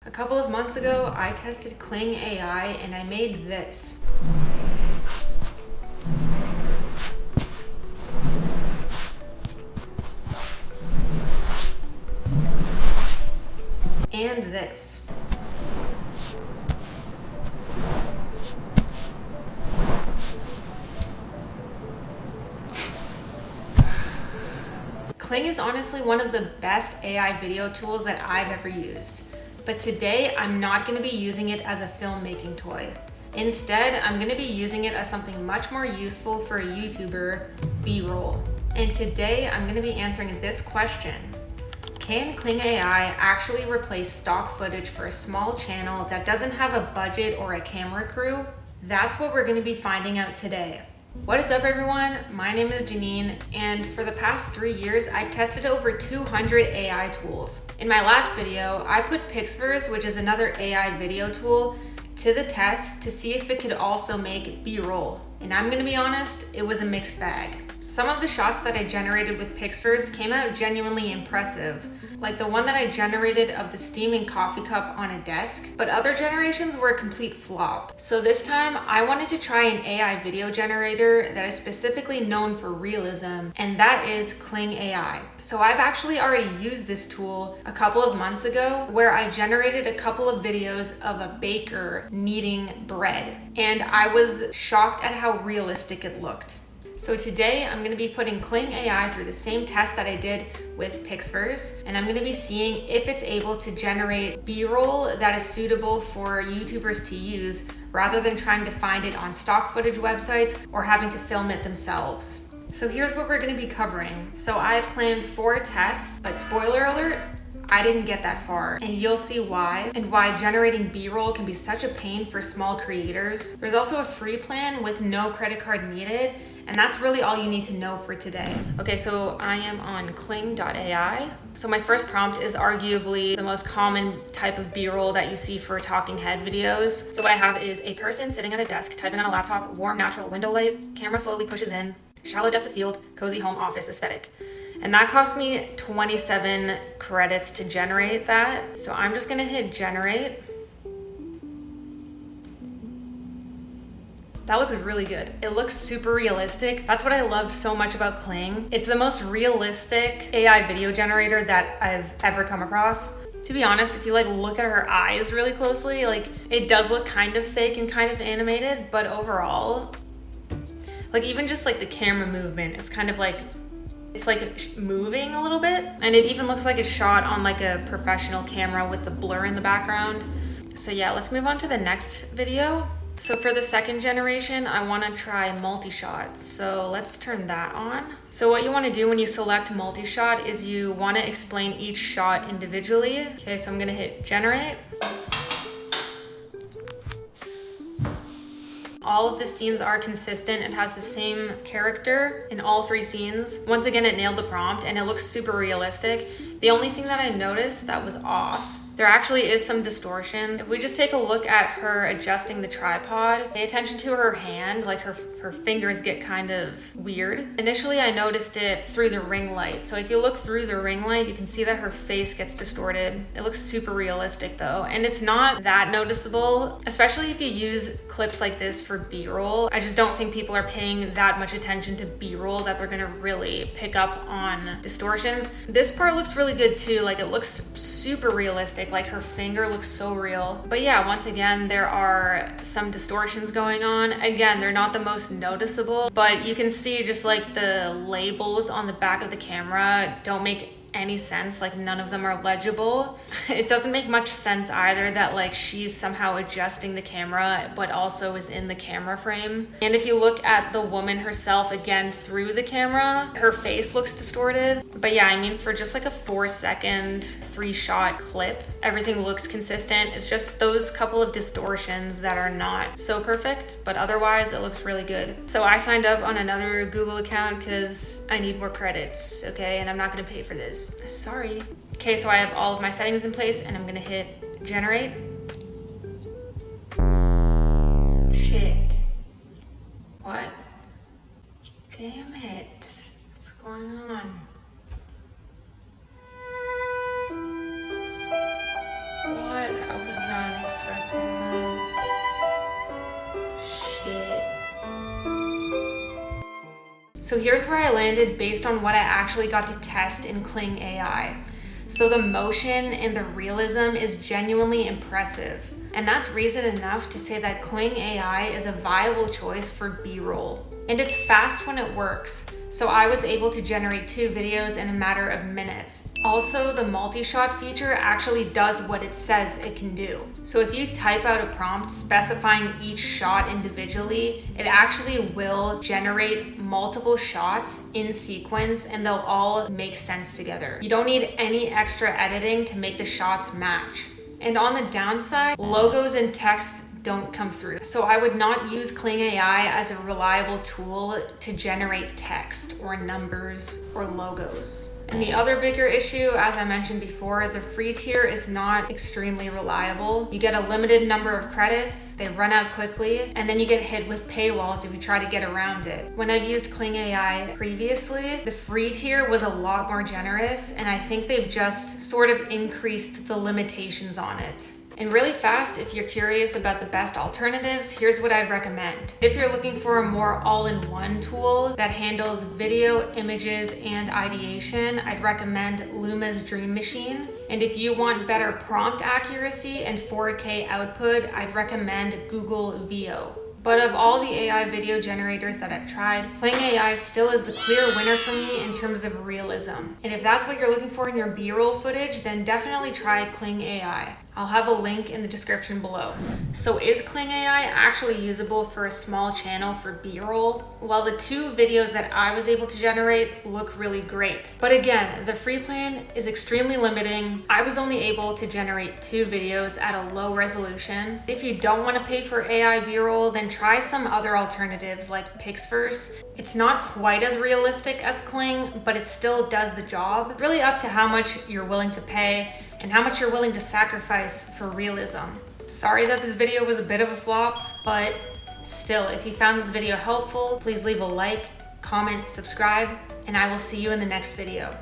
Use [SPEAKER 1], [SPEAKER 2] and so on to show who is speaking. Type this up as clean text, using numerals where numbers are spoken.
[SPEAKER 1] A couple of months ago, I tested Kling AI and I made this. And this. Kling is honestly one of the best AI video tools that I've ever used. But today, I'm not going to be using it as a filmmaking toy. Instead, I'm going to be using it as something much more useful for a YouTuber, B-roll. And today, I'm going to be answering this question. Can Kling AI actually replace stock footage for a small channel that doesn't have a budget or a camera crew? That's what we're going to be finding out today. What is up, everyone? My name is Janine, and for the past 3 years, I've tested over 200 AI tools. In my last video, I put PixVerse, which is another AI video tool, to the test to see if it could also make B-roll. And I'm gonna be honest, it was a mixed bag. Some of the shots that I generated with PixVerse came out genuinely impressive, like the one that I generated of the steaming coffee cup on a desk, but other generations were a complete flop. So this time, I wanted to try an AI video generator that is specifically known for realism, and that is Kling AI. So I've actually already used this tool a couple of months ago, where I generated a couple of videos of a baker kneading bread, and I was shocked at how realistic it looked. So today I'm going to be putting Kling AI through the same test that I did with PixVerse, and I'm going to be seeing if it's able to generate B-roll that is suitable for YouTubers to use rather than trying to find it on stock footage websites or having to film it themselves. So here's what we're going to be covering. So I planned 4 tests, but spoiler alert, I didn't get that far, and you'll see why, and why generating B-roll can be such a pain for small creators. There's also a free plan with no credit card needed, and that's really all you need to know for today. Okay, so I am on Kling.ai. So my first prompt is arguably the most common type of B-roll that you see for talking head videos. So what I have is a person sitting at a desk, typing on a laptop, warm, natural window light, camera slowly pushes in, shallow depth of field, cozy home office aesthetic. And that cost me 27 credits to generate that. So I'm just gonna hit generate. That looks really good. It looks super realistic. That's what I love so much about Kling. It's the most realistic AI video generator that I've ever come across. To be honest, if you look at her eyes really closely, it does look kind of fake and kind of animated, but overall, even just the camera movement, it's kind of it's moving a little bit, and it even looks like it's shot on a professional camera with the blur in the background. So yeah, let's move on to the next video. So for the second generation, I want to try multi-shot. So let's turn that on. So what you want to do when you select multi-shot is you want to explain each shot individually. Okay, so I'm going to hit generate. All of the scenes are consistent. It has the same character in all 3 scenes. Once again, it nailed the prompt and it looks super realistic. The only thing that I noticed that was off, there actually is some distortion. If we just take a look at her adjusting the tripod, pay attention to her hand, her fingers get kind of weird. Initially, I noticed it through the ring light. So if you look through the ring light, you can see that her face gets distorted. It looks super realistic though, and it's not that noticeable, especially if you use clips like this for B-roll. I just don't think people are paying that much attention to B-roll that they're gonna really pick up on distortions. This part looks really good too. It looks super realistic. Her finger looks so real. But yeah, once again, there are some distortions going on. Again, they're not the most noticeable, but you can see just the labels on the back of the camera don't make any sense. None of them are legible. It doesn't make much sense either that she's somehow adjusting the camera but also is in the camera frame. And if you look at the woman herself again through the camera, her face looks distorted. But yeah, I mean, for just a 4-second 3-shot clip, everything looks consistent. It's just those couple of distortions that are not so perfect, but otherwise it looks really good. So I signed up on another Google account because I need more credits, okay? And I'm not gonna pay for this. Sorry. Okay, so I have all of my settings in place and I'm gonna hit generate. Shit. What? Damn it. What's going on? What? Shit. So here's where I landed based on what I actually got to test in Kling AI. So the motion and the realism is genuinely impressive. And that's reason enough to say that Kling AI is a viable choice for B-roll. And it's fast when it works. So I was able to generate 2 videos in a matter of minutes. Also, the multi-shot feature actually does what it says it can do. So if you type out a prompt specifying each shot individually, it actually will generate multiple shots in sequence and they'll all make sense together. You don't need any extra editing to make the shots match. And on the downside, logos and text don't come through. So I would not use Kling AI as a reliable tool to generate text or numbers or logos. And the other bigger issue, as I mentioned before, the free tier is not extremely reliable. You get a limited number of credits, they run out quickly, and then you get hit with paywalls if you try to get around it. When I've used Kling AI previously, the free tier was a lot more generous, and I think they've just sort of increased the limitations on it. And really fast, if you're curious about the best alternatives, here's what I'd recommend. If you're looking for a more all-in-one tool that handles video, images, and ideation, I'd recommend Luma's Dream Machine. And if you want better prompt accuracy and 4K output, I'd recommend Google VO. But of all the AI video generators that I've tried, Kling AI still is the clear winner for me in terms of realism. And if that's what you're looking for in your B-roll footage, then definitely try Kling AI. I'll have a link in the description below. So is Kling AI actually usable for a small channel for B-roll? Well, the 2 videos that I was able to generate look really great. But again, the free plan is extremely limiting. I was only able to generate 2 videos at a low resolution. If you don't want to pay for AI B-roll, then try some other alternatives like PixVerse. It's not quite as realistic as Kling, but it still does the job. It's really up to how much you're willing to pay and how much you're willing to sacrifice for realism. Sorry that this video was a bit of a flop, but still, if you found this video helpful, please leave a like, comment, subscribe, and I will see you in the next video.